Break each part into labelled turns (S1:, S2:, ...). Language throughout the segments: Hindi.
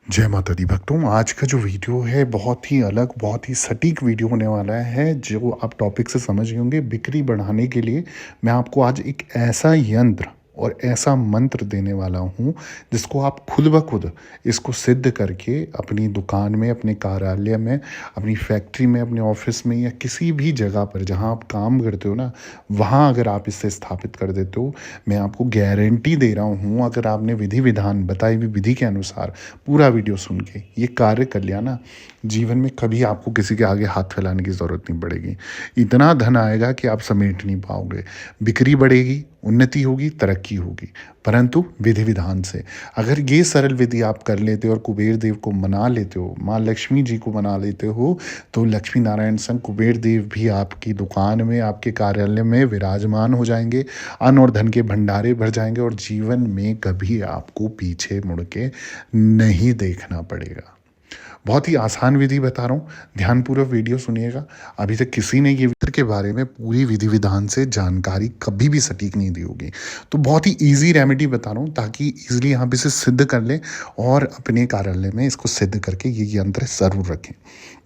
S1: जय माता दी भक्तों, आज का जो वीडियो है बहुत ही अलग, बहुत ही सटीक वीडियो होने वाला है। जो आप टॉपिक से समझ गए होंगे, बिक्री बढ़ाने के लिए मैं आपको आज एक ऐसा यंत्र और ऐसा मंत्र देने वाला हूँ, जिसको आप खुद ब खुद इसको सिद्ध करके अपनी दुकान में, अपने कार्यालय में, अपनी फैक्ट्री में, अपने ऑफिस में या किसी भी जगह पर जहाँ आप काम करते हो ना, वहाँ अगर आप इसे स्थापित कर देते हो, मैं आपको गारंटी दे रहा हूँ, अगर आपने विधि विधान बताई हुई विधि के अनुसार पूरा वीडियो सुन के ये कार्य कर लिया ना, जीवन में कभी आपको किसी के आगे हाथ फैलाने की ज़रूरत नहीं पड़ेगी। इतना धन आएगा कि आप समेट नहीं पाओगे। बिक्री बढ़ेगी, उन्नति होगी, तरक्की होगी, परंतु विधि विधान से। अगर ये सरल विधि आप कर लेते हो और कुबेर देव को मना लेते हो, माँ लक्ष्मी जी को मना लेते हो, तो लक्ष्मी नारायण संग कुबेर देव भी आपकी दुकान में, आपके कार्यालय में विराजमान हो जाएंगे। अन्न और धन के भंडारे भर जाएंगे और जीवन में कभी आपको पीछे मुड़ के नहीं देखना पड़ेगा। बहुत ही आसान विधि बता रहा हूँ, ध्यानपूर्वक वीडियो सुनिएगा। अभी तक किसी ने ये विधि के बारे में पूरी विधि विधान से जानकारी कभी भी सटीक नहीं दी होगी। तो बहुत ही ईजी रेमेडी बता रहा हूँ, ताकि ईजिली आप इसे सिद्ध कर लें और अपने कार्यालय में इसको सिद्ध करके ये यंत्र ज़रूर रखें।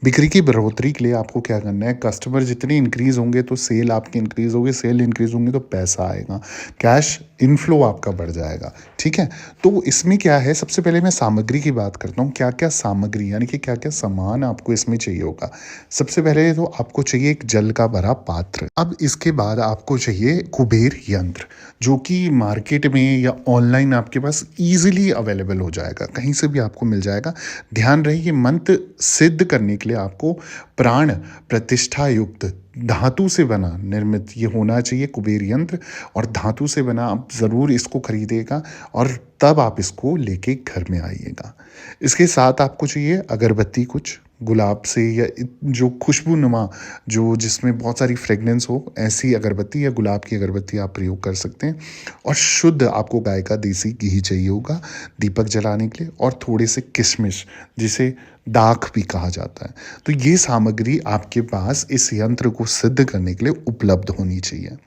S1: बिक्री की बढ़ोतरी के लिए आपको क्या करना है, कस्टमर जितने इंक्रीज़ होंगे तो सेल आपकी इंक्रीज़ होगी, सेल इंक्रीज़ होंगे तो पैसा आएगा, कैश इनफ्लो आपका बढ़ जाएगा। ठीक है, तो इसमें क्या है, सबसे पहले मैं सामग्री की बात करता हूँ। क्या क्या सामग्री यानी कि क्या क्या सामान आपको इसमें चाहिए होगा। सबसे पहले तो आपको चाहिए एक जल का भरा पात्र। अब इसके बाद आपको चाहिए कुबेर यंत्र, जो कि मार्केट में या ऑनलाइन आपके पास ईजिली अवेलेबल हो जाएगा, कहीं से भी आपको मिल जाएगा। ध्यान रहे, ये मंत्र सिद्ध करने के लिए आपको प्राण प्रतिष्ठा युक्त धातु से बना निर्मित ये होना चाहिए कुबेर यंत्र। और धातु से बना आप ज़रूर इसको खरीदेगा और तब आप इसको लेके घर में आइएगा। इसके साथ आपको चाहिए अगरबत्ती, कुछ गुलाब से या जो खुशबूनुमा, जो जिसमें बहुत सारी फ्रेगनेंस हो, ऐसी अगरबत्ती या गुलाब की अगरबत्ती आप प्रयोग कर सकते हैं। और शुद्ध आपको गाय का देसी घी चाहिए होगा दीपक जलाने के लिए, और थोड़े से किशमिश, जिसे दाख भी कहा जाता है। तो ये सामग्री आपके पास इस यंत्र को सिद्ध करने के लिए उपलब्ध होनी चाहिए।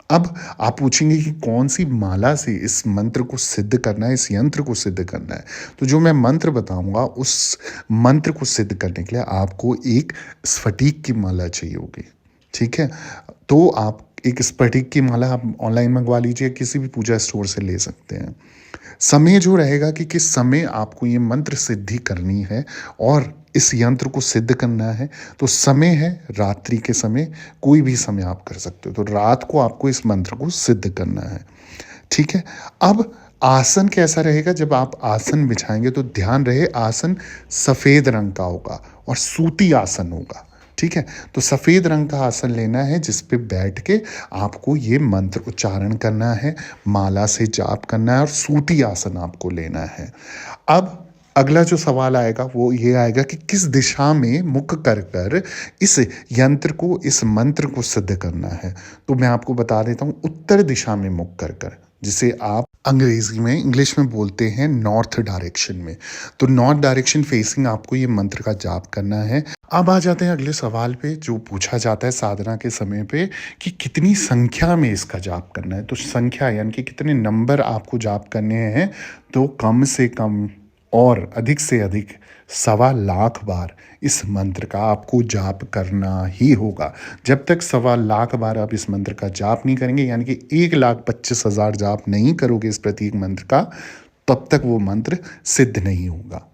S1: अब आप पूछेंगे कि कौन सी माला से इस मंत्र को सिद्ध करना है, इस यंत्र को सिद्ध करना है। तो जो मैं मंत्र बताऊंगा, उस मंत्र को सिद्ध करने के लिए आपको एक स्फटिक की माला चाहिए होगी। ठीक है, तो आप एक स्फटिक की माला आप ऑनलाइन मंगवा लीजिए, किसी भी पूजा स्टोर से ले सकते हैं। समय जो रहेगा कि किस समय आपको ये मंत्र सिद्धि करनी है और इस यंत्र को सिद्ध करना है, तो समय है रात्रि के समय, कोई भी समय आप कर सकते हो। तो रात को आपको इस मंत्र को सिद्ध करना है। ठीक है, अब आसन कैसा रहेगा, जब आप आसन बिछाएंगे तो ध्यान रहे आसन सफ़ेद रंग का होगा और सूती आसन होगा। ठीक है, तो सफ़ेद रंग का आसन लेना है, जिस पे बैठ के आपको ये मंत्र उच्चारण करना है, माला से जाप करना है और सूती आसन आपको लेना है। अब अगला जो सवाल आएगा वो ये आएगा कि किस दिशा में मुख कर कर इस यंत्र को, इस मंत्र को सिद्ध करना है। तो मैं आपको बता देता हूँ, उत्तर दिशा में मुख कर कर, जिसे आप अंग्रेजी में, इंग्लिश में बोलते हैं नॉर्थ डायरेक्शन में। तो नॉर्थ डायरेक्शन फेसिंग आपको ये मंत्र का जाप करना है। अब आ जाते हैं अगले सवाल पे, जो पूछा जाता है साधना के समय पे, कि कितनी संख्या में इसका जाप करना है। तो संख्या यानी कि कितने नंबर आपको जाप करने हैं। तो कम से कम और अधिक से अधिक 1.25 बार इस मंत्र का आपको जाप करना ही होगा। जब तक 1.25 बार आप इस मंत्र का जाप नहीं करेंगे, यानी कि 1,25,000 जाप नहीं करोगे इस प्रतीक मंत्र का, तब तक वो मंत्र सिद्ध नहीं होगा।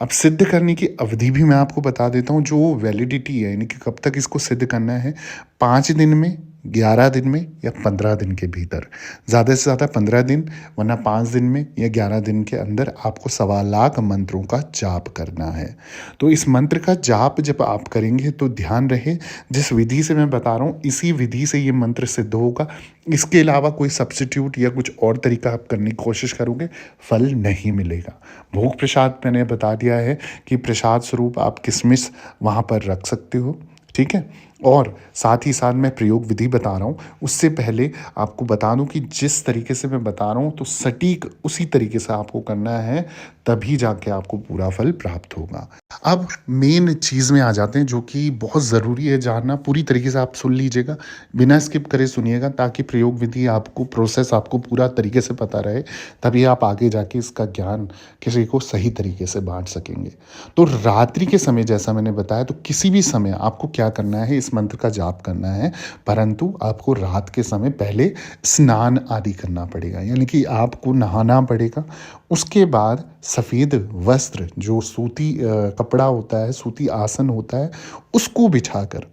S1: अब सिद्ध करने की अवधि भी मैं आपको बता देता हूँ, जो वैलिडिटी है, यानी कि कब तक इसको सिद्ध करना है। 5 दिन में, 11 दिन में या 15 दिन के भीतर। ज़्यादा से ज़्यादा 15 दिन, वरना 5 दिन में या 11 दिन के अंदर आपको 1.25 मंत्रों का जाप करना है। तो इस मंत्र का जाप जब आप करेंगे तो ध्यान रहे, जिस विधि से मैं बता रहा हूँ इसी विधि से ये मंत्र सिद्ध होगा। इसके अलावा कोई सब्स्टिट्यूट या कुछ और तरीका आप करने की कोशिश करोगे, फल नहीं मिलेगा। भोग प्रसाद मैंने बता दिया है कि प्रसाद स्वरूप आप किशमिश वहाँ पर रख सकते हो। ठीक है, और साथ ही साथ मैं प्रयोग विधि बता रहा हूँ, उससे पहले आपको बता दूँ कि जिस तरीके से मैं बता रहा हूँ तो सटीक उसी तरीके से आपको करना है, तभी जाके आपको पूरा फल प्राप्त होगा। अब मेन चीज़ में आ जाते हैं जो कि बहुत ज़रूरी है जानना, पूरी तरीके से आप सुन लीजिएगा, बिना स्किप करे सुनिएगा ताकि प्रयोग विधि आपको प्रोसेस आपको पूरा तरीके से पता रहे, तभी आप आगे जाके इसका ज्ञान किसी को सही तरीके से बाँट सकेंगे। तो रात्रि के समय जैसा मैंने बताया तो किसी भी समय आपको क्या करना है, इस मंत्र का जाप करना है, परंतु आपको रात के समय पहले स्नान आदि करना पड़ेगा, यानी कि आपको नहाना पड़ेगा। उसके बाद सफ़ेद वस्त्र जो सूती कपड़ा होता है, सूती आसन होता है, उसको बिछाकर,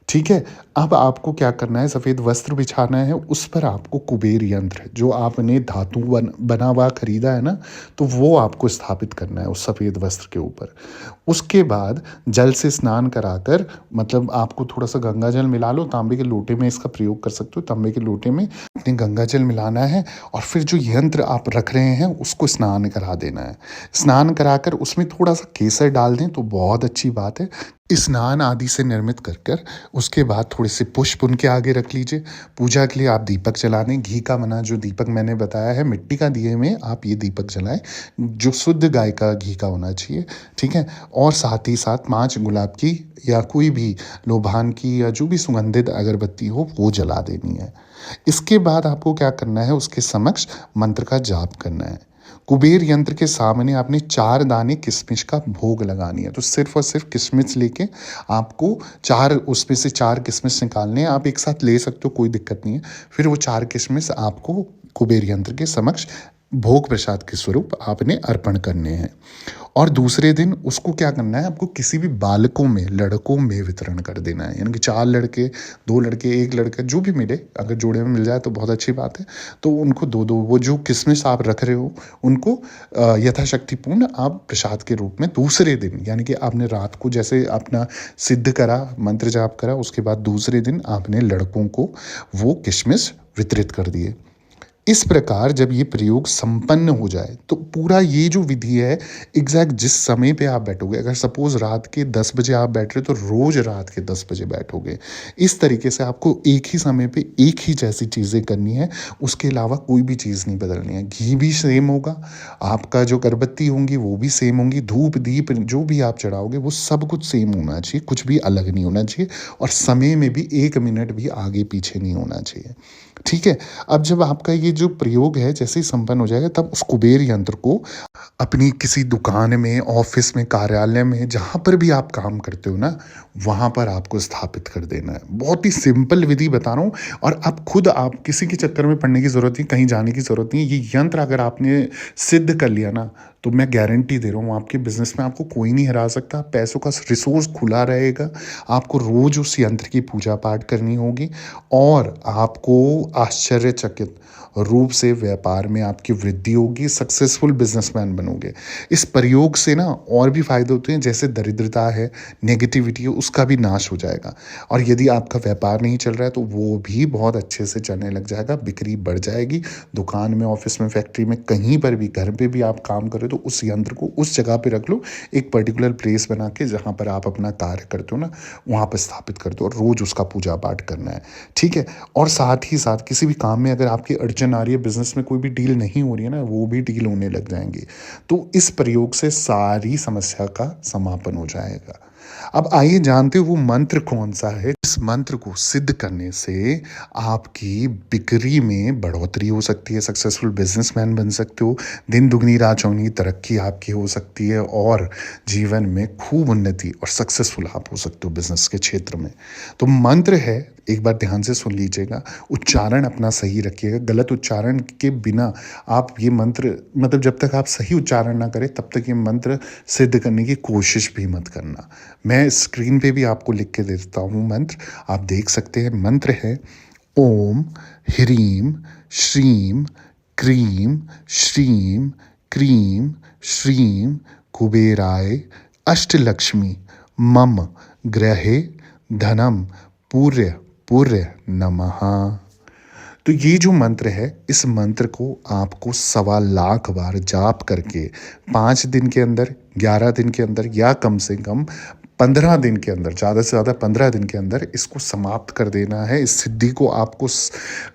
S1: ठीक है। अब आपको क्या करना है, सफ़ेद वस्त्र बिछाना है, उस पर आपको कुबेर यंत्र जो आपने धातु बना हुआ खरीदा है ना, तो वो आपको स्थापित करना है उस सफ़ेद वस्त्र के ऊपर। उसके बाद जल से स्नान कराकर, मतलब आपको थोड़ा सा गंगा जल मिला लो, तांबे के लोटे में इसका प्रयोग कर सकते हो, तांबे के लोटे में अपने गंगा जल मिलाना है और फिर जो यंत्र आप रख रहे हैं उसको स्नान करा देना है। स्नान कराकर उसमें थोड़ा सा केसर डाल दें तो बहुत अच्छी बात है। स्नान आदि से निर्मित कर कर उसके बाद थोड़े से पुष्प उनके आगे रख लीजिए। पूजा के लिए आप दीपक जला दें, घी का बना जो दीपक मैंने बताया है, मिट्टी का दिए में आप ये दीपक जलाएं जो शुद्ध गाय का घी का होना चाहिए, ठीक है। और साथ ही साथ 5 गुलाब की या कोई भी लोबान की या जो भी सुगंधित अगरबत्ती हो वो जला देनी है। इसके बाद आपको क्या करना है, उसके समक्ष मंत्र का जाप करना है। कुबेर यंत्र के सामने आपने 4 दाने किशमिश का भोग लगानी है, तो सिर्फ और सिर्फ किशमिश लेके आपको 4 उसमें से 4 किशमिश निकालने हैं। आप एक साथ ले सकते हो, कोई दिक्कत नहीं है। फिर वो 4 किशमिश आपको कुबेर यंत्र के समक्ष भोग प्रसाद के स्वरूप आपने अर्पण करने हैं। और दूसरे दिन उसको क्या करना है, आपको किसी भी बालकों में, लड़कों में वितरण कर देना है, यानी कि 4 लड़के, 2 लड़के, 1 लड़का जो भी मिले, अगर जोड़े में मिल जाए तो बहुत अच्छी बात है। तो उनको 2-2 वो जो किशमिश आप रख रहे हो उनको यथाशक्तिपूर्ण आप प्रसाद के रूप में दूसरे दिन, यानी कि आपने रात को जैसे अपना सिद्ध करा, मंत्र जाप करा, उसके बाद दूसरे दिन आपने लड़कों को वो किशमिश वितरित कर दिए। इस प्रकार जब ये प्रयोग संपन्न हो जाए तो पूरा ये जो विधि है, एग्जैक्ट जिस समय पे आप बैठोगे, अगर सपोज रात के 10 बजे आप बैठ रहे हो तो रोज रात के 10 बजे बैठोगे। इस तरीके से आपको एक ही समय पे एक ही जैसी चीज़ें करनी है, उसके अलावा कोई भी चीज़ नहीं बदलनी है। घी भी सेम होगा, आपका जो अगरबत्ती होंगी वो भी सेम होंगी, धूप दीप जो भी आप चढ़ाओगे वो सब कुछ सेम होना चाहिए, कुछ भी अलग नहीं होना चाहिए, और समय में भी 1 मिनट भी आगे पीछे नहीं होना चाहिए, ठीक है। अब जब आपका ये जो प्रयोग है जैसे ही संपन्न हो जाएगा, तब उस कुबेर यंत्र को अपनी किसी दुकान में, ऑफिस में, कार्यालय में, जहाँ पर भी आप काम करते हो ना, वहाँ पर आपको स्थापित कर देना है। बहुत ही सिंपल विधि बता रहा हूँ, और अब खुद आप किसी के चक्कर में पड़ने की ज़रूरत नहीं, कहीं जाने की ज़रूरत नहीं है। ये यंत्र अगर आपने सिद्ध कर लिया ना, तो मैं गारंटी दे रहा हूँ आपके बिजनेस में आपको कोई नहीं हरा सकता। पैसों का रिसोर्स खुला रहेगा। आपको रोज उस यंत्र की पूजा पाठ करनी होगी और आपको आश्चर्यचकित रूप से व्यापार में आपकी वृद्धि होगी, सक्सेसफुल बिजनेसमैन बनोगे। इस प्रयोग से ना और भी फायदे होते हैं, जैसे दरिद्रता है, नेगेटिविटी है, उसका भी नाश हो जाएगा। और यदि आपका व्यापार नहीं चल रहा है तो वो भी बहुत अच्छे से चलने लग जाएगा, बिक्री बढ़ जाएगी। दुकान में, ऑफिस में, फैक्ट्री में, कहीं पर भी, घर पे भी आप काम कर रहे हो तो उस यंत्र को उस जगह पे रख लो, एक पर्टिकुलर प्लेस बना के जहाँ पर आप अपना कार्य करते हो ना, वहाँ पर स्थापित कर दो और रोज उसका पूजा पाठ करना है, ठीक है। और साथ ही साथ किसी भी काम में अगर आपकी अड़चन आ रही है, बिजनेस में कोई भी डील नहीं हो रही है ना, वो भी डील होने लग जाएंगे। तो इस प्रयोग से सारी समस्या का समापन हो जाएगा। अब आइए जानते हो वो मंत्र कौन सा है। इस मंत्र को सिद्ध करने से आपकी बिक्री में बढ़ोतरी हो सकती है, सक्सेसफुल बिजनेसमैन बन सकते हो, दिन दुगनी रात चौगनी तरक्की आपकी हो सकती है और जीवन में खूब उन्नति और सक्सेसफुल आप हो सकते हो बिजनेस के क्षेत्र में। तो मंत्र है, एक बार ध्यान से सुन लीजिएगा, उच्चारण अपना सही रखिएगा। गलत उच्चारण के बिना आप ये मंत्र, मतलब जब तक आप सही उच्चारण ना करें तब तक ये मंत्र सिद्ध करने की कोशिश भी मत करना। मैं स्क्रीन पे भी आपको लिख के दे देता हूँ मंत्र, आप देख सकते हैं। मंत्र है ओम ह्रीम श्रीम क्रीम श्रीम क्रीम श्रीम कुबेराय अष्टलक्ष्मी मम ग्रहे धनम पूर्य पूर्य नमः। तो ये जो मंत्र है, इस मंत्र को आपको 1.25 बार जाप करके 5 दिन के अंदर, 11 दिन के अंदर, या कम से कम 15 दिन के अंदर, ज़्यादा से ज़्यादा 15 दिन के अंदर इसको समाप्त कर देना है। इस सिद्धि को आपको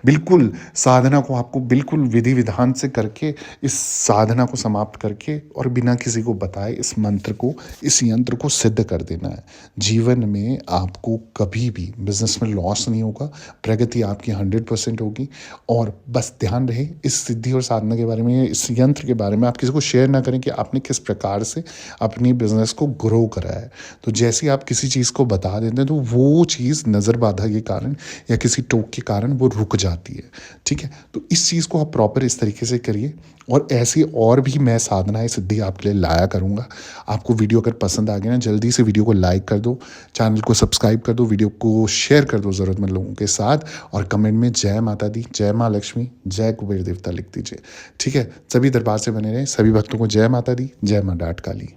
S1: बिल्कुल, साधना को आपको बिल्कुल विधि विधान से करके, इस साधना को समाप्त करके और बिना किसी को बताए इस मंत्र को, इस यंत्र को सिद्ध कर देना है। जीवन में आपको कभी भी बिजनेस में लॉस नहीं होगा, प्रगति आपकी 100% होगी। और बस ध्यान रहे, इस सिद्धि और साधना के बारे में, इस यंत्र के बारे में आप किसी को शेयर ना करें कि आपने किस प्रकार से अपनी बिजनेस को ग्रो करा है। तो जैसे ही आप किसी चीज़ को बता देते हैं तो वो चीज़ नज़र बाधा के कारण या किसी टोक के कारण वो रुक जाती है। ठीक है, तो इस चीज़ को आप प्रॉपर इस तरीके से करिए। और ऐसी और भी मैं साधनाएं सिद्धि आपके लिए लाया करूँगा। आपको वीडियो अगर पसंद आ गया ना, जल्दी से वीडियो को लाइक कर दो, चैनल को सब्सक्राइब कर दो, वीडियो को शेयर कर दो ज़रूरतमंद लोगों के साथ, और कमेंट में जय माता दी, जय माँ लक्ष्मी, जय कुबेर देवता लिख दीजिए। ठीक है, सभी दरबार से बने रहें। सभी भक्तों को जय माता दी, जय माँ डाट काली।